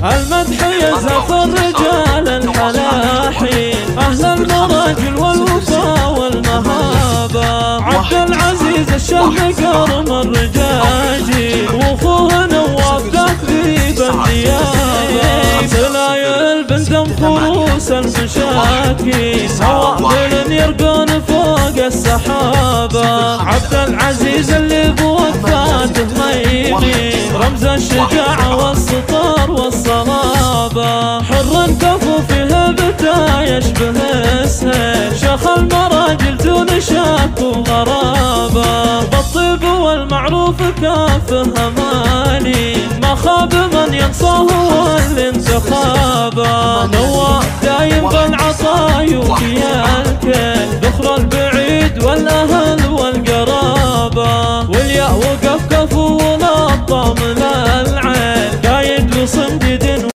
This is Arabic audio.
المدح يزف الرجال الحلاحين، أهل المراجل والوفا والمهابة. عبد العزيز الشهم كرم الرجاجي، وأخوه نواف تكذيب النيابة. سلايل بندم فروس المشاكين، هوابل يرقون فوق السحابة. عبد العزيز اللي بوفاته ميمين، رمز الشجاعة والسطر والصلابة. حر كفو في هبته يشبه السهيل، شيخ المراجل دون شك وغرابة. بالطيب والمعروف كافه اماني، ما خاب من ينصاه والانتخابه. نواف دايم بالعطا يوفي الكل، ذخر البعيد والاهل والقرابه. والياء وقف كفو ونطى من العين، قايد وصندي